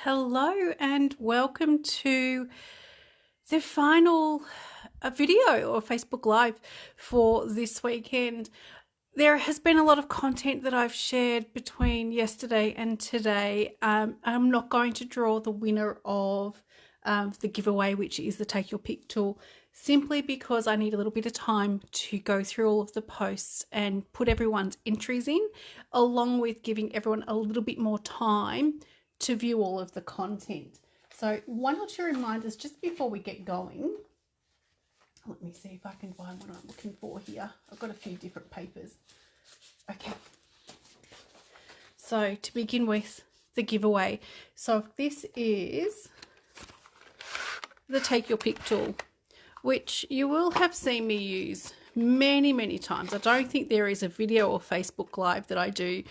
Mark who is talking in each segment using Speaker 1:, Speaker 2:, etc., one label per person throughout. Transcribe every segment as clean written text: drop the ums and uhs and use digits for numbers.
Speaker 1: Hello and welcome to the final video or Facebook Live for this weekend. There has been a lot of content that I've shared between yesterday and today. I'm not going to draw the winner of the giveaway, which is the Take Your Pick tool, simply because I need a little bit of time to go through all of the posts and put everyone's entries in, along with giving everyone a little bit more time to view all of the content. So one or two reminders just before we get going. Let me see if I can find what I'm looking for here. I've got a few different papers. Okay. So to begin with the giveaway. So this is the Take Your Pick tool, which you will have seen me use many times. I don't think there is a video or Facebook Live that I do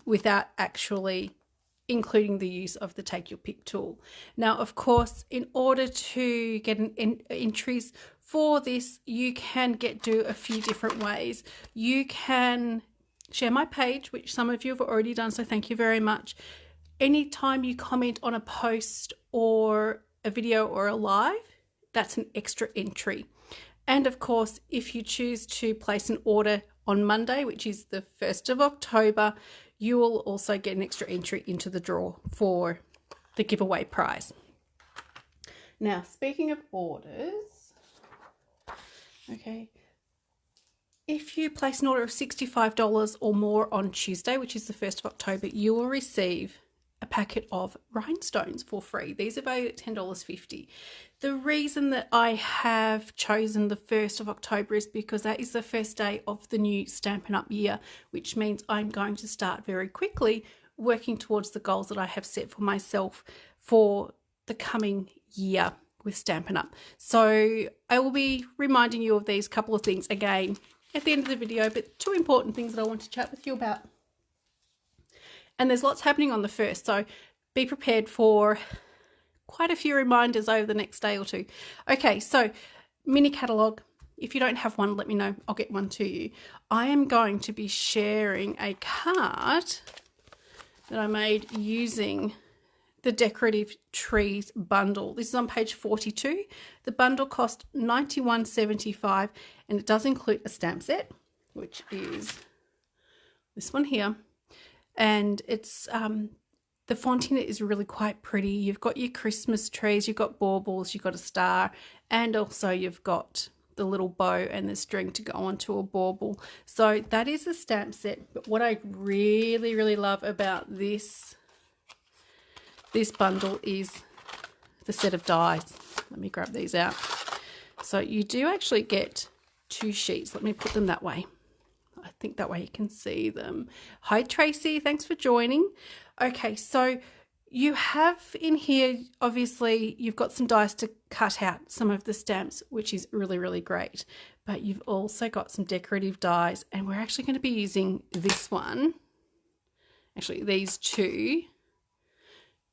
Speaker 1: without actually including the use of the Take Your Pick tool. Now, of course, in order to get entries for this, you can do a few different ways. You can share my page, which some of you have already done, so thank you very much. Anytime you comment on a post or a video or a live, that's an extra entry. And of course, if you choose to place an order on Monday, which is the 1st of October, you will also get an extra entry into the draw for the giveaway prize. Now, speaking of orders, okay, if you place an order of $65 or more on Tuesday, which is the 1st of October, you will receive a packet of rhinestones for free. These are valued at $10.50. The reason that I have chosen the 1st of October is because that is the first day of the new Stampin' Up! Year, which means I'm going to start very quickly working towards the goals that I have set for myself for the coming year with Stampin' Up! So I will be reminding you of these couple of things again at the end of the video, but two important things that I want to chat with you about. And there's lots happening on the 1st, so be prepared for quite a few reminders over the next day or two. Okay, so mini catalogue. If you don't have one, let me know. I'll get one to you. I am going to be sharing a card that I made using the Decorative Trees bundle. This is on page 42. The bundle cost $91.75, and it does include a stamp set, which is this one here. And it's the font in it is really quite pretty. You've got your Christmas trees, you've got baubles, you've got a star, and also you've got the little bow and the string to go onto a bauble. So that is the stamp set. But what I really love about this bundle is the set of dies. Let me grab these out. So you do actually get 2 sheets. Let me put them that way. I think that way you can see them. Hi Tracy, thanks for joining. Okay, so you have in here, obviously, you've got some dies to cut out some of the stamps, which is really great. But you've also got some decorative dies, and we're actually going to be using this one, actually these two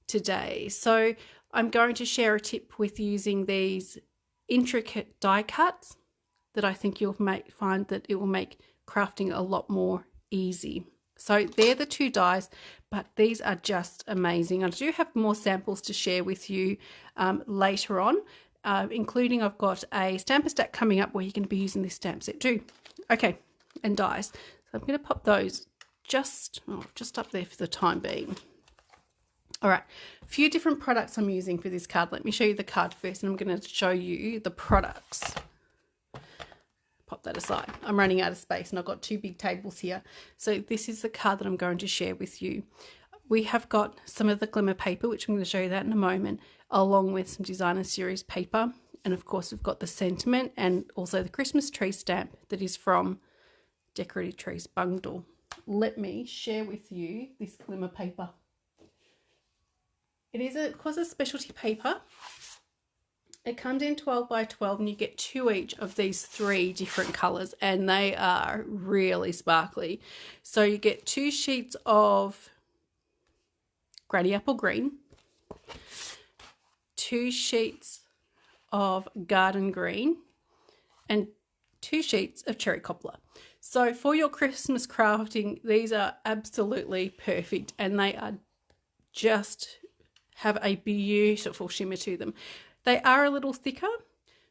Speaker 1: today. So I'm going to share a tip with using these intricate die cuts that I think you'll find that it will make crafting a lot more easy. So they're the 2 dies, but these are just amazing. I do have more samples to share with you later on, including I've got a stamper stack coming up where you can be using this stamp set too. Okay, and dies. So I'm going to pop those just up there for the time being. All right, a few different products I'm using for this card. Let me show you the card first, and I'm going to show you the products. Pop that aside. I'm running out of space and I've got 2 big tables here. So this is the card that I'm going to share with you. We have got some of the glimmer paper, which I'm going to show you that in a moment, along with some designer series paper. And of course, we've got the sentiment and also the Christmas tree stamp that is from Decorative Trees bundle. Let me share with you this glimmer paper. It is of course a specialty paper. It comes in 12 by 12 and you get 2 each of these 3 different colours, and they are really sparkly. So you get 2 sheets of Granny Apple Green, 2 sheets of Garden Green, and 2 sheets of Cherry Cobbler. So for your Christmas crafting, these are absolutely perfect, and they are just have a beautiful shimmer to them. They are a little thicker,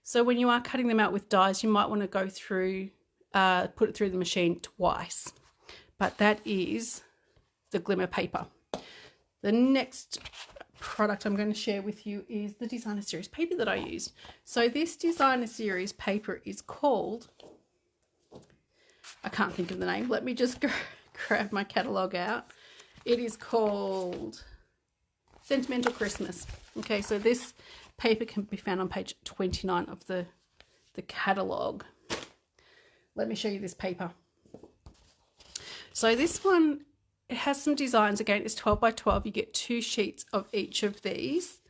Speaker 1: so when you are cutting them out with dies, you might want to go through, put it through the machine twice. But that is the glimmer paper. The next product I'm going to share with you is the designer series paper that I used. So this designer series paper is called, I can't think of the name, let me just grab my catalogue out. It is called Sentimental Christmas. Okay, so this paper can be found on page 29 of the catalogue. Let me show you this paper. So this one, it has some designs. Again, it's 12 by 12. You get 2 sheets of each of these.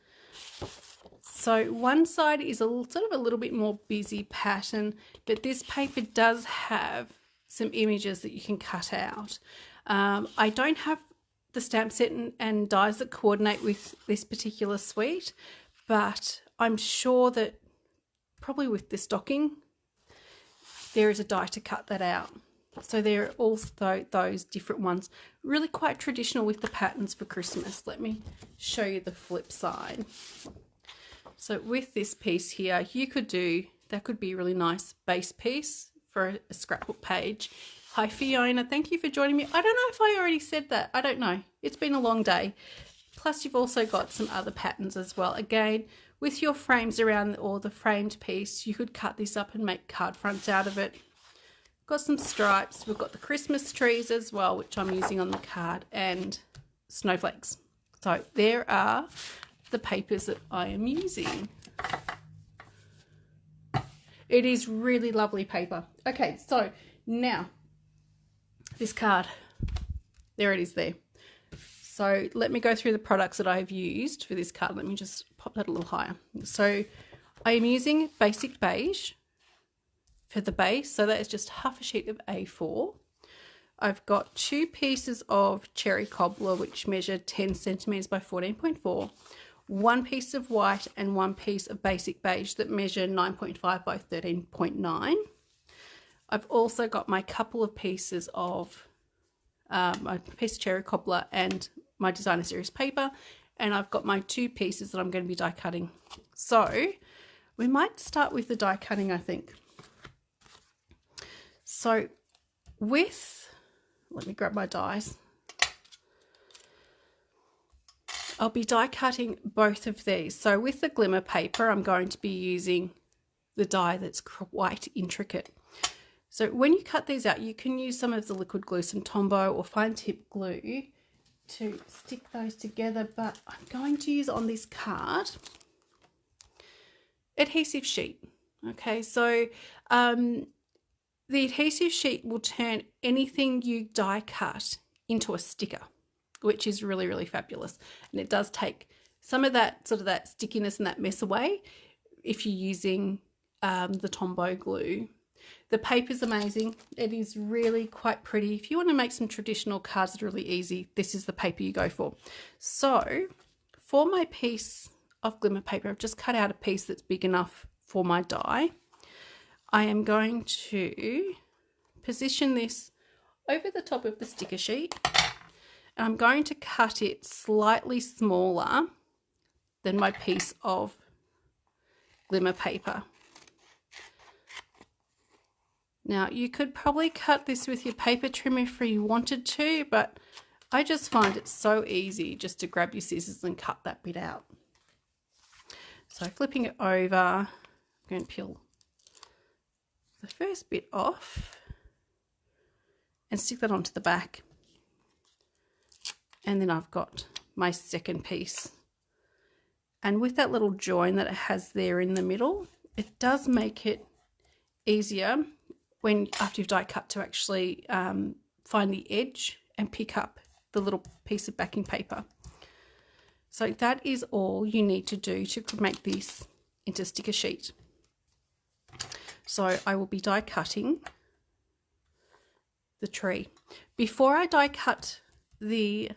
Speaker 1: So one side is sort of a little bit more busy pattern, but this paper does have some images that you can cut out. I don't have the stamp set and dies that coordinate with this particular suite, but I'm sure that probably with the stocking, there is a die to cut that out. So there are also those different ones, really quite traditional with the patterns for Christmas. Let me show you the flip side. So with this piece here, you could do, that could be a really nice base piece for a scrapbook page. Hi Fiona, thank you for joining me. I don't know if I already said that. I don't know. It's been a long day. Plus you've also got some other patterns as well. Again, with your frames around or the framed piece, you could cut this up and make card fronts out of it. Got some stripes. We've got the Christmas trees as well, which I'm using on the card, and snowflakes. So there are the papers that I am using. It is really lovely paper. Okay, so now this card, there it is there. So let me go through the products that I've used for this card. Let me just pop that a little higher. So I am using Basic Beige for the base, so that is just half a sheet of A4. I've got 2 pieces of cherry cobbler which measure 10 centimeters by 14.4, 1 piece of white and 1 piece of basic beige that measure 9.5 by 13.9. I've also got my couple of pieces of my piece of cherry cobbler and my designer series paper, and I've got my 2 pieces that I'm going to be die cutting. So we might start with the die cutting, I think. So with, let me grab my dies. I'll be die cutting both of these. So with the glimmer paper, I'm going to be using the die that's quite intricate. So when you cut these out, you can use some of the liquid glue, some Tombow or fine tip glue to stick those together, but I'm going to use on this card adhesive sheet. Okay, so the adhesive sheet will turn anything you die cut into a sticker, which is really, really fabulous. And it does take some of that sort of that stickiness and that mess away if you're using the Tombow glue. The paper's amazing. It is really quite pretty. If you want to make some traditional cards that are really easy, this is the paper you go for. So for my piece of glimmer paper, I've just cut out a piece that's big enough for my die. I am going to position this over the top of the sticker sheet, and I'm going to cut it slightly smaller than my piece of glimmer paper. Now you could probably cut this with your paper trimmer if you wanted to, but I just find it so easy just to grab your scissors and cut that bit out. So flipping it over, I'm going to peel the first bit off and stick that onto the back, and then I've got my second piece, and with that little join that it has there in the middle, it does make it easier when after you've die cut to actually find the edge and pick up the little piece of backing paper. So that is all you need to do to make this into a sticker sheet. So I will be die cutting the tree. Before I die cut the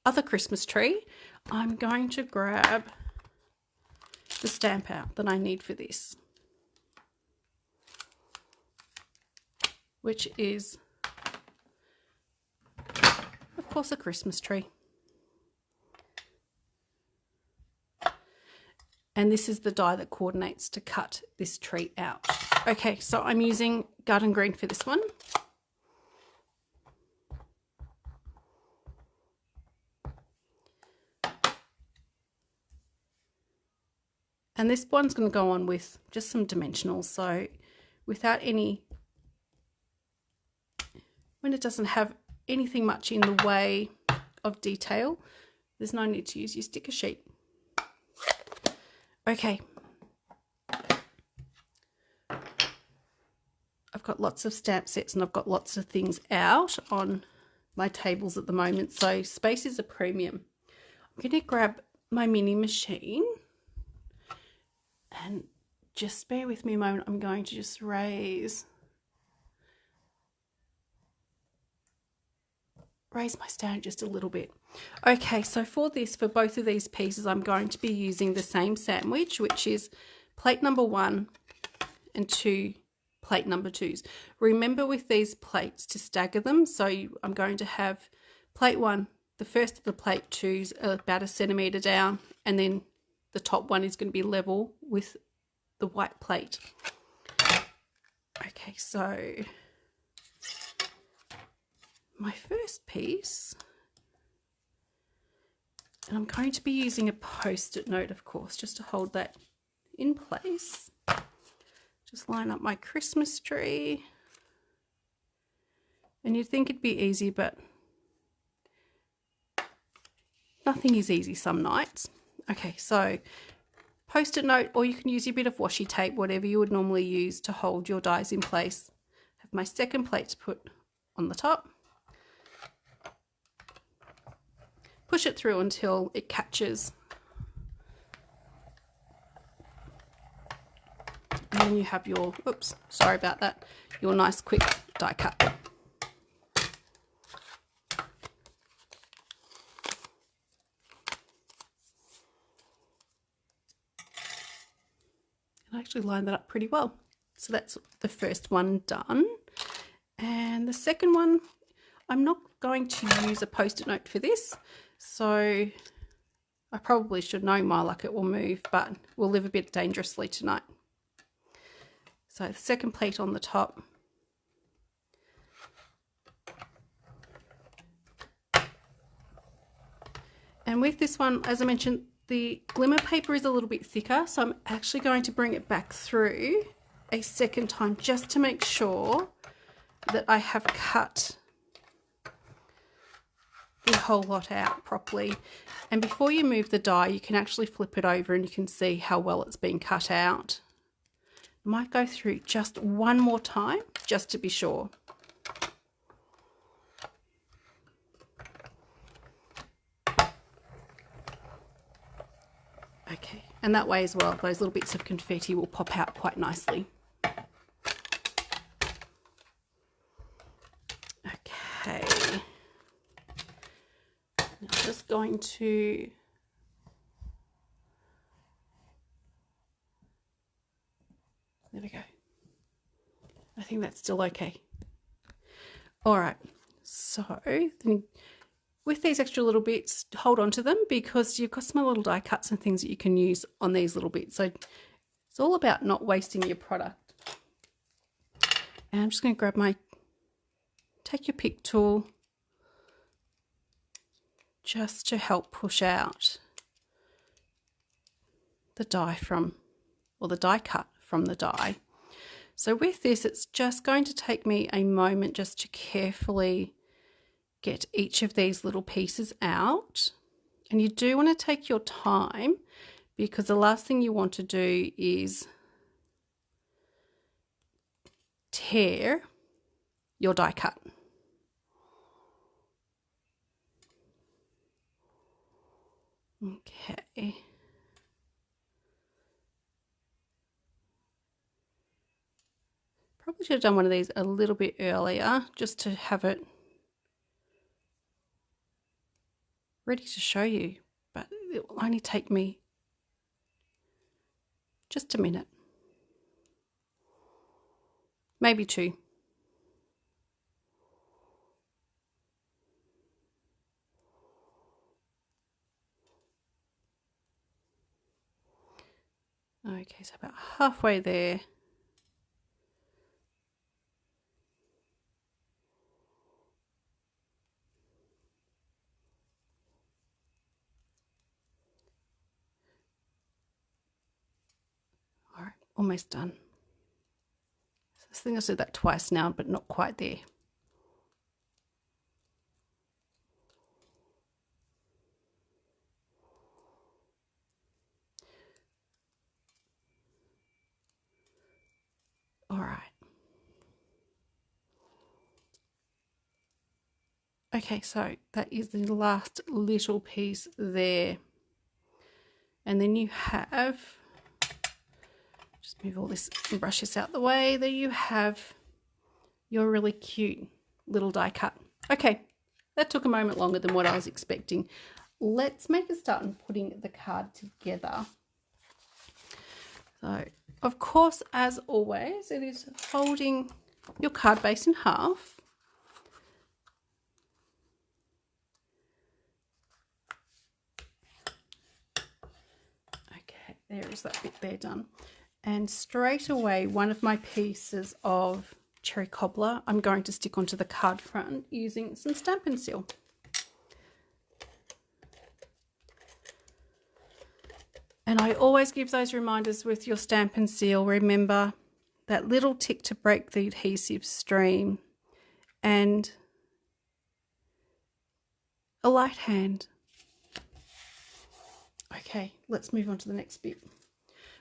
Speaker 1: other Christmas tree, I'm going to grab the stamp out that I need for this, which is, of course, a Christmas tree. And this is the die that coordinates to cut this tree out. Okay, so I'm using garden green for this one. And this one's going to go on with just some dimensionals. So without any, when it doesn't have anything much in the way of detail, there's no need to use your sticker sheet. Okay. I've got lots of stamp sets and I've got lots of things out on my tables at the moment. So space is a premium. I'm going to grab my mini machine. And just bear with me a moment. I'm going to just raise my stand just a little bit. Okay, so for both of these pieces, I'm going to be using the same sandwich, which is plate number 1 and 2 plate number 2s. Remember with these plates to stagger them. So I'm going to have plate 1, the first of the plate 2s about 1 centimetre down, and then the top one is going to be level with the white plate. Okay, so my first piece, and I'm going to be using a post-it note, of course, just to hold that in place. Just line up my Christmas tree. And you'd think it'd be easy, but nothing is easy some nights. Okay, so post-it note, or you can use your bit of washi tape, whatever you would normally use to hold your dies in place. Have my second plate to put on the top. Push it through until it catches. And then you have your, oops, sorry about that, your nice quick die cut. I actually lined that up pretty well. So that's the first one done. And the second one, I'm not going to use a post-it note for this. So I probably should know my luck, it will move, but we'll live a bit dangerously tonight. So the second plate on the top. And with this one, as I mentioned, the glimmer paper is a little bit thicker, so I'm actually going to bring it back through a second time just to make sure that I have cut the whole lot out properly. And before you move the die, you can actually flip it over and you can see how well it's been cut out. I might go through just one more time just to be sure. Okay, and that way as well, those little bits of confetti will pop out quite nicely. Okay, I'm just going to there we go. I think that's still okay. All right, so then with these extra little bits, hold on to them because you've got some little die cuts and things that you can use on these little bits. So it's all about not wasting your product. And I'm just going to grab take your pick tool just to help push out the die the die cut from the die. So with this, it's just going to take me a moment just to carefully get each of these little pieces out. And you do want to take your time because the last thing you want to do is tear your die cut. Okay. Probably should have done one of these a little bit earlier just to have it ready to show you, but it will only take me just a minute, maybe 2. Okay, so about halfway there. All right, almost done. So I think I said that twice now, but not quite there. All right. Okay, so that is the last little piece there. And then you have, just move all this and brush this out the way, there you have your really cute little die cut. Okay, that took a moment longer than what I was expecting. Let's make a start on putting the card together. So, of course, as always, it is folding your card base in half. Okay, there is that bit there done. And straight away, one of my pieces of cherry cobbler, I'm going to stick onto the card front using some Stampin' Seal. And I always give those reminders with your Stampin' Seal. Remember that little tick to break the adhesive stream and a light hand. Okay, let's move on to the next bit.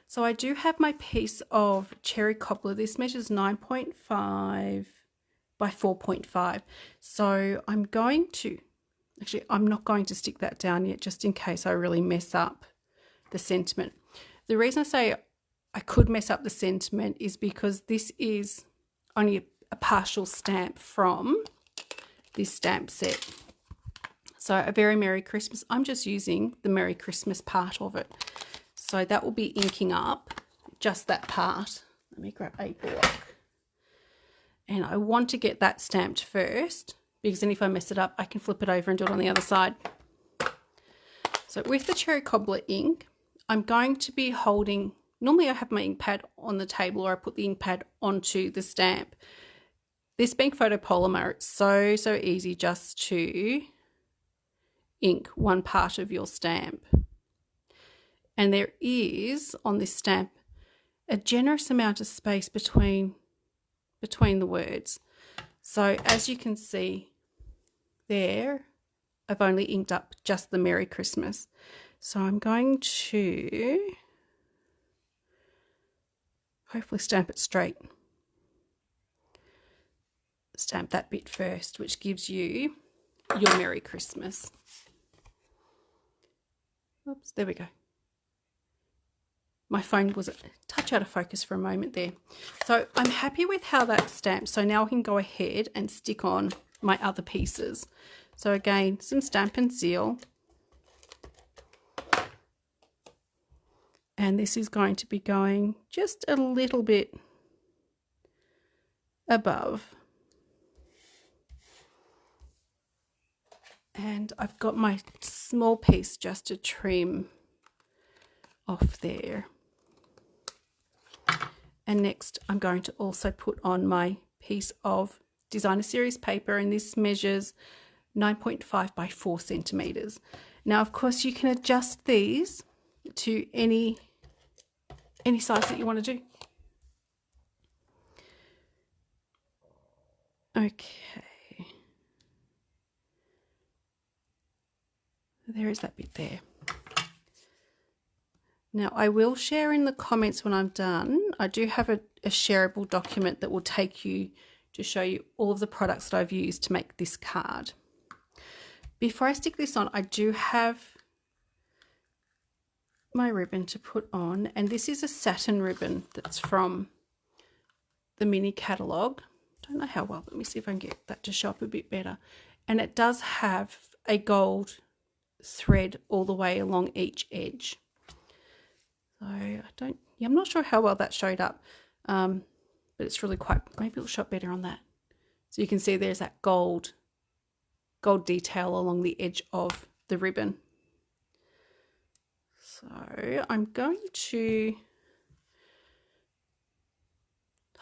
Speaker 1: So I do have my piece of cherry cobbler. This measures 9.5 by 4.5. So I'm going to, actually I'm not going to stick that down yet just in case I really mess up the sentiment. The reason I say I could mess up the sentiment is because this is only a partial stamp from this stamp set. So a very Merry Christmas. I'm just using the Merry Christmas part of it. So that will be inking up just that part. Let me grab a block. And I want to get that stamped first because then if I mess it up, I can flip it over and do it on the other side. So with the cherry cobbler ink, I'm going to be holding, normally I have my ink pad on the table or I put the ink pad onto the stamp. This being photopolymer, it's so easy just to ink one part of your stamp. And there is, on this stamp, a generous amount of space between the words. So as you can see there, I've only inked up just the Merry Christmas. So I'm going to hopefully stamp it straight. Stamp that bit first, which gives you your Merry Christmas. Oops, there we go. My phone was a touch out of focus for a moment there. So I'm happy with how that's stamped. So now I can go ahead and stick on my other pieces. So again, some Stampin' Seal. And this is going to be going just a little bit above. And I've got my small piece just to trim off there. And next I'm going to also put on my piece of designer series paper, and this measures 9.5 by 4 centimeters. Now of course you can adjust these to any size that you want to do. Okay, there is that bit there. Now I will share in the comments when I'm done. I do have a shareable document that will take you to show you all of the products that I've used to make this card. Before I stick this on, I do have my ribbon to put on, and this is a satin ribbon that's from the mini catalogue. Don't know how well, let me see if I can get that to show up a bit better. And it does have a gold thread all the way along each edge. So I'm not sure how well that showed up, but it's really quite, maybe it'll show up better on that. So you can see there's that gold detail along the edge of the ribbon. So I'm going to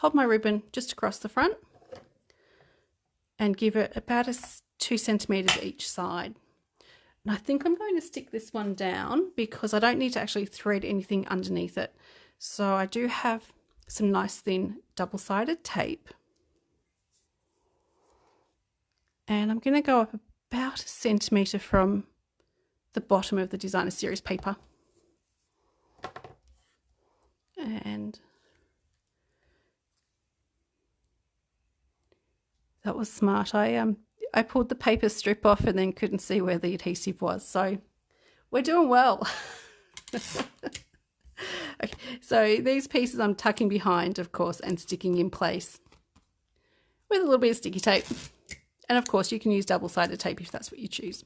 Speaker 1: hold my ribbon just across the front and give it about 2 centimetres each side. And I think I'm going to stick this one down because I don't need to actually thread anything underneath it. So I do have some nice thin double-sided tape. And I'm going to go up about 1 centimetre from the bottom of the designer series paper. And that was smart. I pulled the paper strip off and then couldn't see where the adhesive was. So we're doing well. Okay, so these pieces I'm tucking behind, of course, and sticking in place with a little bit of sticky tape. And of course, you can use double-sided tape if that's what you choose.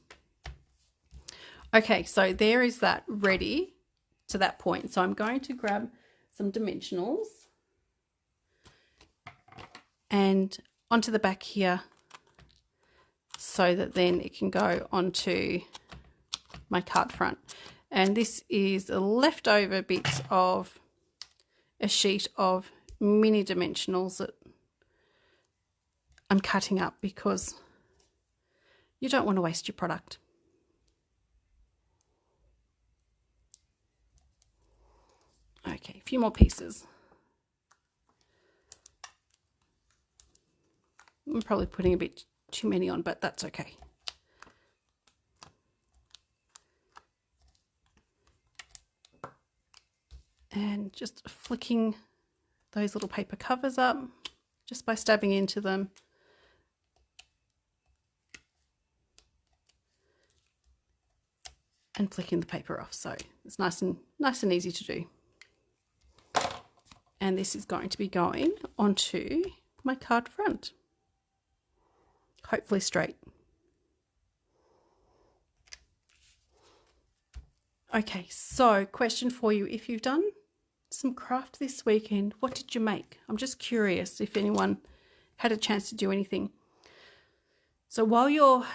Speaker 1: Okay, so there is that ready to that point. So I'm going to grab some dimensionals and onto the back here so that then it can go onto my card front. And this is a leftover bits of a sheet of mini dimensionals that I'm cutting up because you don't want to waste your product. Okay, a few more pieces. I'm probably putting a bit too many on, but that's okay. And just flicking those little paper covers up just by stabbing into them. And flicking the paper off, so it's nice and easy to do. And this is going to be going onto my card front, hopefully straight. Okay, so question for you: if you've done some craft this weekend, what did you make? I'm just curious if anyone had a chance to do anything. So while you're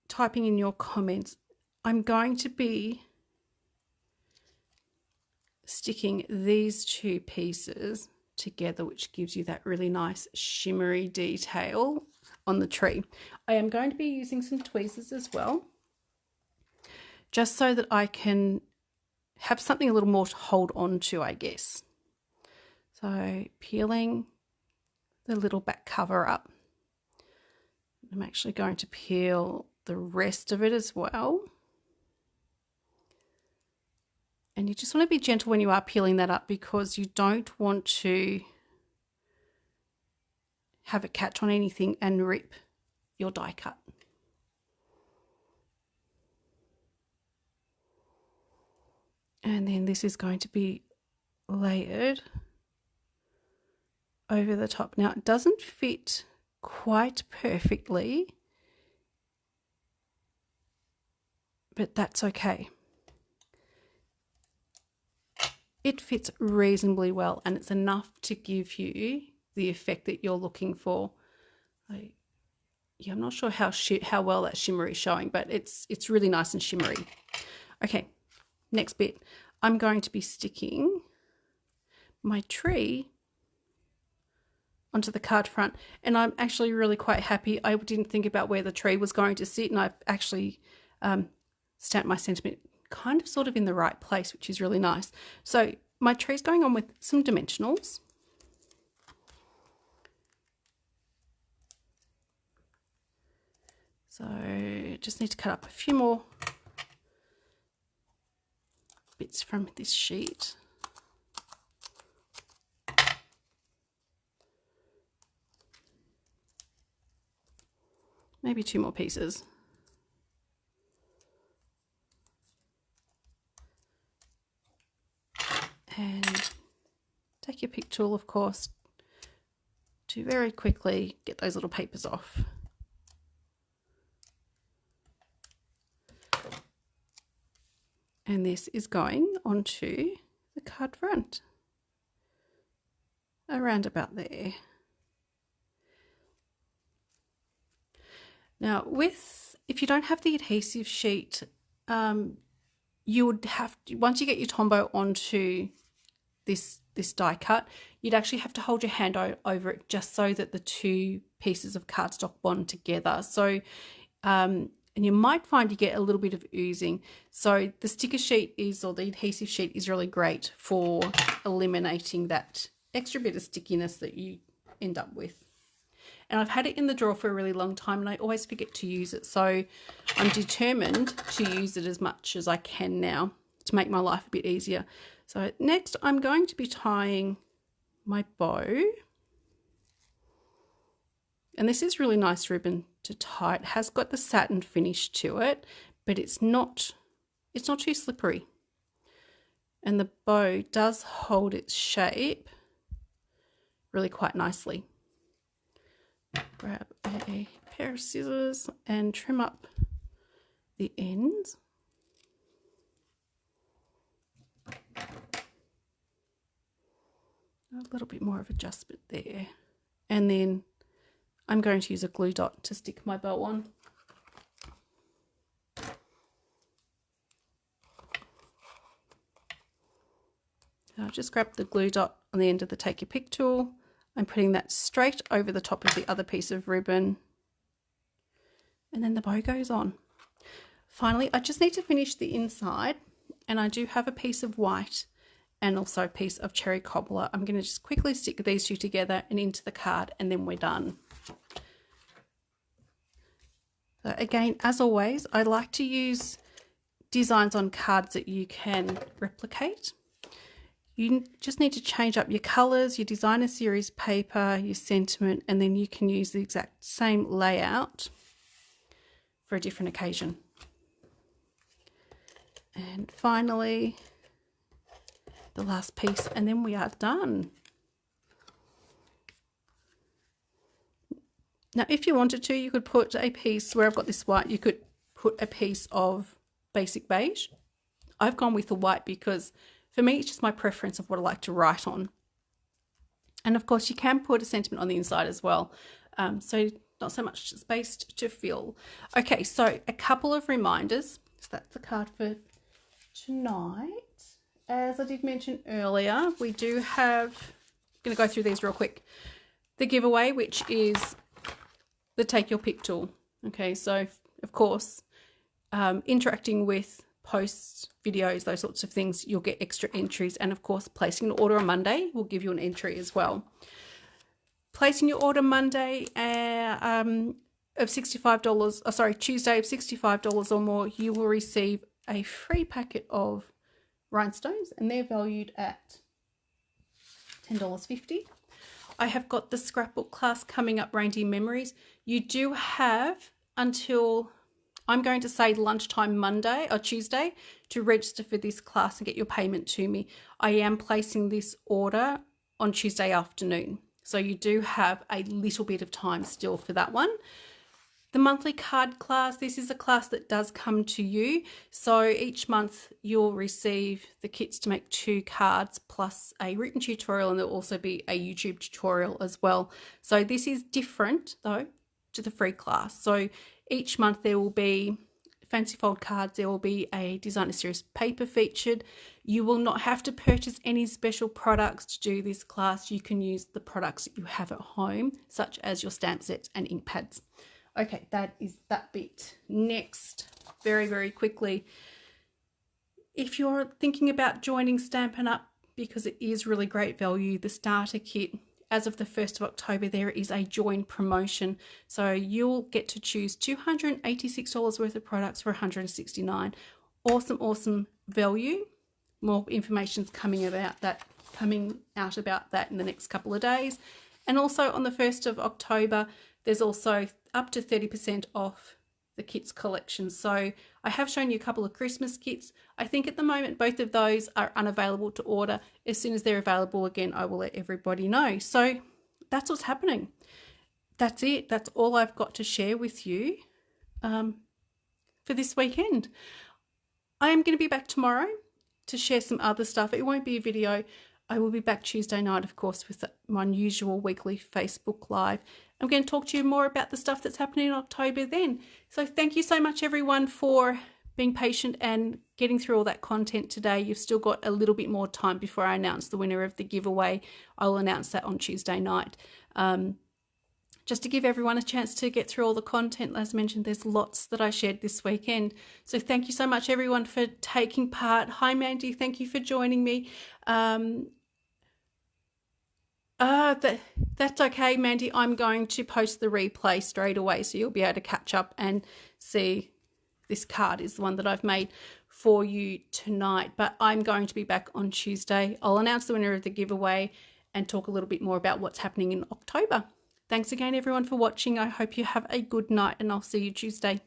Speaker 1: typing in your comments, I'm going to be sticking these two pieces together, which gives you that really nice shimmery detail on the tree. I am going to be using some tweezers as well, just so that I can have something a little more to hold on to, I guess. So peeling the little back cover up. I'm actually going to peel the rest of it as well. And you just want to be gentle when you are peeling that up because you don't want to have it catch on anything and rip your die cut. And then this is going to be layered over the top. Now it doesn't fit quite perfectly, but that's okay. It fits reasonably well and it's enough to give you the effect that you're looking for. I'm not sure how well that shimmer is showing, but it's really nice and shimmery. Okay, next bit. I'm going to be sticking my tree onto the card front, and I'm actually really quite happy. I didn't think about where the tree was going to sit, and I've actually stamped my sentiment kind of sort of in the right place, which is really nice. So my tree's going on with some dimensionals. So just need to cut up a few more bits from this sheet. Maybe 2 more pieces. And take your pick tool, of course, to very quickly get those little papers off. And this is going onto the card front, around about there. Now, if you don't have the adhesive sheet, you would have to, once you get your Tombow onto this this die cut, you'd actually have to hold your hand over it just so that the two pieces of cardstock bond together. So, and you might find you get a little bit of oozing. So the sticker sheet or the adhesive sheet is really great for eliminating that extra bit of stickiness that you end up with. And I've had it in the drawer for a really long time and I always forget to use it. So I'm determined to use it as much as I can now to make my life a bit easier. So next I'm going to be tying my bow. And this is really nice ribbon to tie. It has got the satin finish to it, but it's not too slippery. And the bow does hold its shape really quite nicely. Grab a pair of scissors and trim up the ends. A little bit more of adjustment there. And then I'm going to use a glue dot to stick my bow on. I'll just grab the glue dot on the end of the Take Your Pick tool. I'm putting that straight over the top of the other piece of ribbon. And then the bow goes on. Finally, I just need to finish the inside. And I do have a piece of white and also a piece of cherry cobbler. I'm going to just quickly stick these two together and into the card, and then we're done. So again, as always, I like to use designs on cards that you can replicate. You just need to change up your colours, your designer series paper, your sentiment, and then you can use the exact same layout for a different occasion. And finally, the last piece, and then we are done. Now, if you wanted to, you could put a piece, where I've got this white, you could put a piece of basic beige. I've gone with the white because for me, it's just my preference of what I like to write on. And of course, you can put a sentiment on the inside as well. So not so much space to fill. Okay, so a couple of reminders. So that's the card for tonight. As I did mention earlier, we do have, I'm going to go through these real quick. The giveaway, which is the Take Your Pick tool. Okay, so of course, interacting with posts, videos, those sorts of things, you'll get extra entries. And of course, placing an order on Monday will give you an entry as well. Placing your order Monday of $65, Tuesday of $65 or more, you will receive a free packet of rhinestones, and they're valued at $10.50. I have got the scrapbook class coming up, Reindeer Memories. You do have until, I'm going to say, lunchtime Monday or Tuesday to register for this class and get your payment to me. I am placing this order on Tuesday afternoon, so you do have a little bit of time still for that one. The monthly card class, this is a class that does come to you. So each month you'll receive the kits to make 2 cards plus a written tutorial, and there'll also be a YouTube tutorial as well. So this is different though to the free class. So each month there will be fancy fold cards, there will be a designer series paper featured. You will not have to purchase any special products to do this class. You can use the products that you have at home, such as your stamp sets and ink pads. Okay, that is that bit. Next, very, very quickly, if you're thinking about joining Stampin' Up, because it is really great value, the starter kit, as of the 1st of October, there is a join promotion. So you'll get to choose $286 worth of products for $169. Awesome, awesome value. More information's coming out about that in the next couple of days. And also on the 1st of October, there's also up to 30% off the kits collection. So I have shown you a couple of Christmas kits. I think at the moment both of those are unavailable to order. As soon as they're available again, I will let everybody know. So that's what's happening. That's it. That's all I've got to share with you for this weekend. I am going to be back tomorrow to share some other stuff. It won't be a video. I will be back Tuesday night, of course, with my usual weekly Facebook Live. I'm going to talk to you more about the stuff that's happening in October then. So thank you so much, everyone, for being patient and getting through all that content today, you've still got a little bit more time before I announce the winner of the giveaway. I'll announce that on Tuesday night. Just to give everyone a chance to get through all the content. As mentioned, there's lots that I shared this weekend. So thank you so much, everyone, for taking part. Hi, Mandy. Thank you for joining me. That's okay, Mandy. I'm going to post the replay straight away, so you'll be able to catch up and see. This card is the one that I've made for you tonight, but I'm going to be back on Tuesday. I'll announce the winner of the giveaway and talk a little bit more about what's happening in October. Thanks again, everyone, for watching. I hope you have a good night, and I'll see you Tuesday.